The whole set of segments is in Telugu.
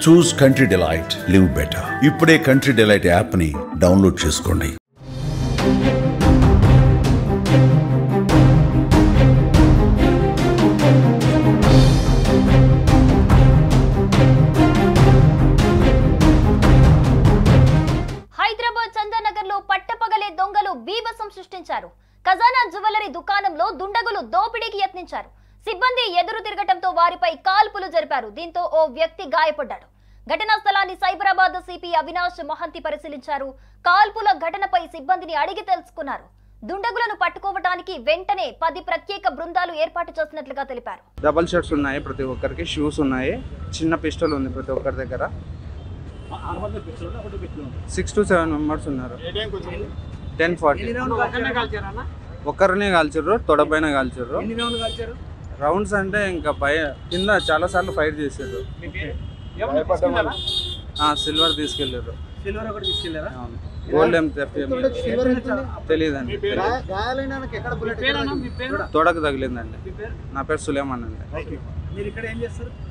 చూస్ కంట్రీ డిలైట్, లివ్ బెటర్. ఇప్పుడే కంట్రీ డిలైట్ యాప్ ని డౌన్లోడ్ చేసుకోండి. హైదరాబాద్ చందానగర్ లో పట్టపగలే దొంగలు బీభత్సం సృష్టించారు. ఖజానా జ్యువెలరీ దుకాణంలో దుండగులు దోపిడీకి యత్నించారు. సిబ్బంది ఎదురు తిరగటంతో వారిపై కాల్పులు జరిపారు. దీంతో ఓ వ్యక్తి గాయపడ్డాడు. ఘటనా స్థలాన్ని సైబరాబాద్ సిపి అవినాష్ మహంతి పరిశీలించారు. కాల్పుల ఘటనపై సిబ్బందిని అడిగి తెలుసుకున్నారు. దుండగులను పట్టుకోవడానికి వెంటనే 10 ప్రత్యేక బృందాలు ఏర్పాటు చేసినట్లుగా తెలిపారు. డబల్ షర్ట్స్ ఉన్నాయి, ప్రతి ఒక్కరికి షూస్ ఉన్నాయి, చిన్న పిస్టల్ ఉంది ప్రతి ఒక్కరి దగ్గర. 6 to 7 మెంబర్స్ ఉన్నారు. 10-40 ఒక్కరినే కాల్చారు, తొడపైన కాల్చారు. రౌండ్స్ అంటే ఇంకా కింద చాలా సార్లు ఫైట్ చేశారు. సిల్వర్ తీసుకెళ్లారు. గోల్డ్ ఏం తెలియదండి. తొడకు తగిలిందండి. నా పేరు సులేమాన్ అండి.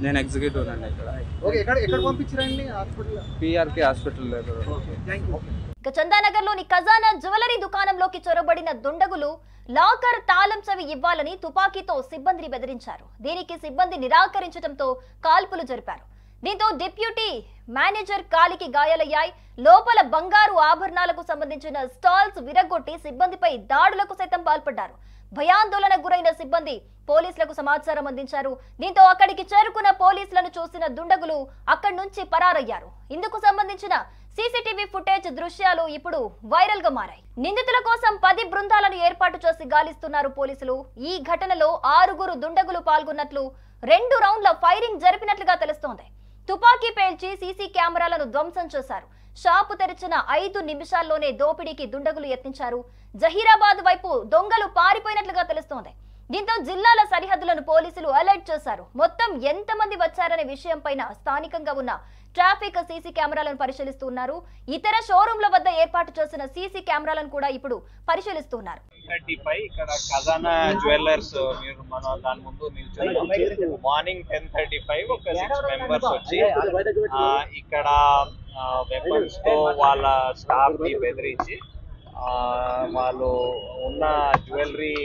నేను ఎగ్జిక్యూటివ్ అండి. పిఆర్కే హాస్పిటల్ దగ్గర. చందానగర్ లోని ఖజానా జ్యువెలరీ దుకాణంలోకి చొరబడిన దుండగులు లాకర్ తాళం చెవి ఇవ్వాలని తుపాకీతో సిబ్బందిని బెదిరించారు. దీనికి సిబ్బంది నిరాకరించడంతో కాల్పులు జరిపారు. దీంతో డిప్యూటీ మేనేజర్ కాలికి గాయాలయ్యాయి. లోపల బంగారు ఆభరణాలకు సంబంధించిన స్టాల్స్ విరగొట్టి సిబ్బందిపై దాడులకు సైతం పాల్పడ్డారు. భయాందోళనకు గురైన సిబ్బంది పోలీసులకు సమాచారం అందించారు. దీంతో అక్కడికి చేరుకున్న పోలీసులను చూసిన దుండగులు అక్కడి నుంచి పరారయ్యారు. ఇందుకు సంబంధించిన సీసీటీవీ ఫుటేజ్ దృశ్యాలు ఇప్పుడు వైరల్ గా మారాయి. నిందితుల కోసం 10 బృందాలను ఏర్పాటు చేసి గాలిస్తున్నారు పోలీసులు. ఈ ఘటనలో 6 దుండగులు పాల్గొన్నట్లు, 2 రౌండ్ల ఫైరింగ్ జరిపినట్లుగా తెలుస్తోంది. తుపాకీ పేల్చి సీసీ కెమెరాలను ధ్వంసం చేశారు. షాపు తెరిచిన 5 నిమిషాల్లోనే దోపిడీకి దుండగులు యత్నించారు. జహీరాబాద్ వైపు దొంగలు పారిపోయినట్లుగా తెలుస్తోంది. దీంతో జిల్లాల సరిహద్దులను పోలీసులు అలర్ట్ చేశారు. మొత్తం ఎంతమంది వచ్చారనే విషయంపైన స్థానికంగా ఉన్న ట్రాఫిక్ సీసీ కెమెరాలను పరిశీలిస్తున్నారు. ఇతర షోరూంల వద్ద ఏర్పాటు చేసిన సీసీ కెమెరాలను కూడా ఇప్పుడు పరిశీలిస్తున్నారు. ఇక్కడ ఖజానా జ్యువెలర్స్ మీరు మన దాని ముందు నిల్చొని మార్నింగ్ 10:35 ఒక 6 మెంబర్స్ వచ్చి ఇక్కడ వెపన్స్ తో వాళ్ళ స్టాఫ్ ని బెదిరించి వాళ్ళు ఉన్న జ్యువెలరీ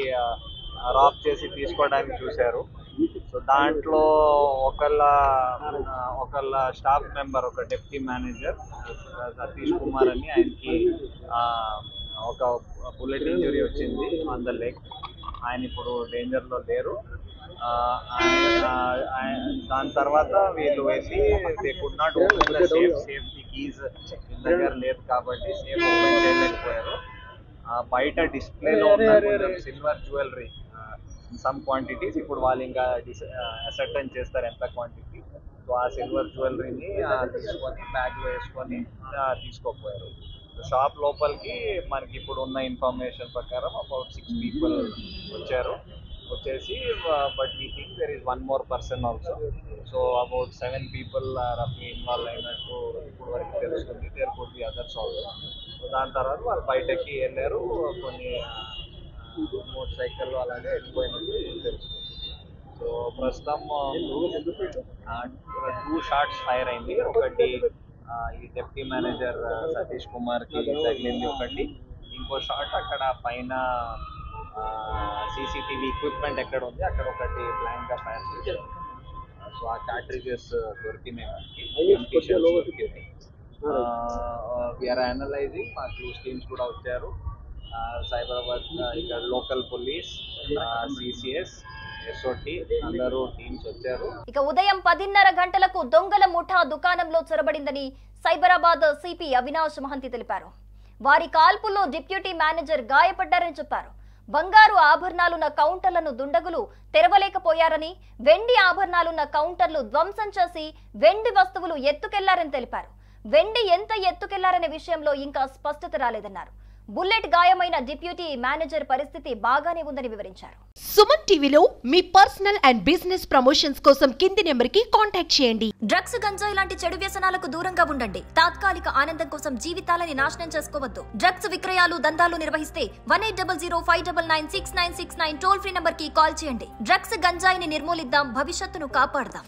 రాబ్ చేసి తీసుకోవడానికి చూశారు. సో దాంట్లో ఒకళ్ళ స్టాఫ్ మెంబర్, ఒక డిప్యూటీ మేనేజర్ సతీష్ కుమార్ అని, ఆయనకి ఒక బుల్లెట్ ఇంజరీ వచ్చింది ఆన్ ద లెగ్. ఆయన ఇప్పుడు డేంజర్లో లేరు. దాని తర్వాత వీళ్ళు వేసి they could not open the safety keys దగ్గర లేదు కాబట్టి సేఫ్ ఓపెన్ చేయలేకపోయారు. బయట డిస్ప్లేలో ఉన్న సిల్వర్ జ్యువెలరీ సమ్ క్వాంటిటీస్ ఇప్పుడు వాళ్ళు ఇంకా అసర్టైన్ చేస్తారు ఎంత క్వాంటిటీ. సో ఆ సిల్వర్ జ్యువెలరీని తీసుకొని బ్యాగ్లో వేసుకొని తీసుకోపోయారు. షాప్ లోపలికి మనకి ఇప్పుడు ఉన్న ఇన్ఫర్మేషన్ ప్రకారం అబౌట్ 6 people వచ్చేసి but we think there is 1 more person also. So about 7 people రఫ్లీ ఇన్వాల్వ్ అయినట్టు ఇప్పుడు వరకు తెలుస్తుంది. There could be others also. So దాని తర్వాత వాళ్ళు బయటకి వెళ్ళారు. కొన్ని మోటార్ సైకిల్ అలాగే వెళ్ళిపోయినట్టు తెలుస్తుంది. సో ప్రస్తుతం 2 shots ఫైర్ అయింది. ఒకటి ఈ డిప్యూటీ మేనేజర్ సతీష్ కుమార్కి తగిలింది ఒకటి. ఇంకో షాట్ అక్కడ పైన సీసీటీవీ ఎక్విప్మెంట్ ఎక్కడ ఉంది అక్కడ ఒకటి బ్లాంక్గా ఫైర్ చేశారు. సో ఆ కార్ట్రిజెస్ దొరికినాయి మనకి, దొరికినాయి. We are analysing. మా క్లూస్ టీమ్స్ కూడా వచ్చారు. సైబరాబాద్ ఇక్కడ లోకల్ పోలీస్, సిసిఎస్, ఎస్ఓటి అందరూ టీమ్స్ వచ్చారు. ఇక ఉదయం 10:30 గంటలకు దొంగల ముఠా దుకాణంలో చొరబడిందని సైబరాబాద్ సిపి అవినాష్ మహంతి తెలిపారు. వారి కాల్పుల్లో డిప్యూటీ మేనేజర్ గాయపడ్డారని చెప్పారు. బంగారు ఆభరణాలున్న కౌంటర్లను దుండగులు తెరవలేకపోయారని, వెండి ఆభరణాలున్న కౌంటర్లు ధ్వంసం చేసి వెండి వస్తువులు ఎత్తుకెళ్లారని తెలిపారు. వెండి ఎంత ఎత్తుకెళ్లారనే విషయంలో ఇంకా స్పష్టత రాలేదన్నారు. బుల్లెట్ గాయమైన డిప్యూటీ మేనేజర్ పరిస్థితి బాగానే ఉందని వివరించారు. సుమన్ టీవీలో మీ పర్సనల్ అండ్ బిజినెస్ ప్రమోషన్స్ కోసం కింది నెంబర్కి కాంటాక్ట్ చేయండి. డ్రగ్స్, గంజాయి లాంటి చెడు వ్యసనాలకు దూరంగా ఉండండి. తాత్కాలిక ఆనందం కోసం జీవితాలని నాశనం చేసుకోవద్దు. డ్రగ్స్ విక్రయాలు, దందాలు నిర్వహిస్తే 180059996969 టోల్ ఫ్రీ నంబర్ కి కాల్ చేయండి. డ్రగ్స్, గంజాయిని నిర్మూలిద్దాం, భవిష్యత్తును కాపాడదాం.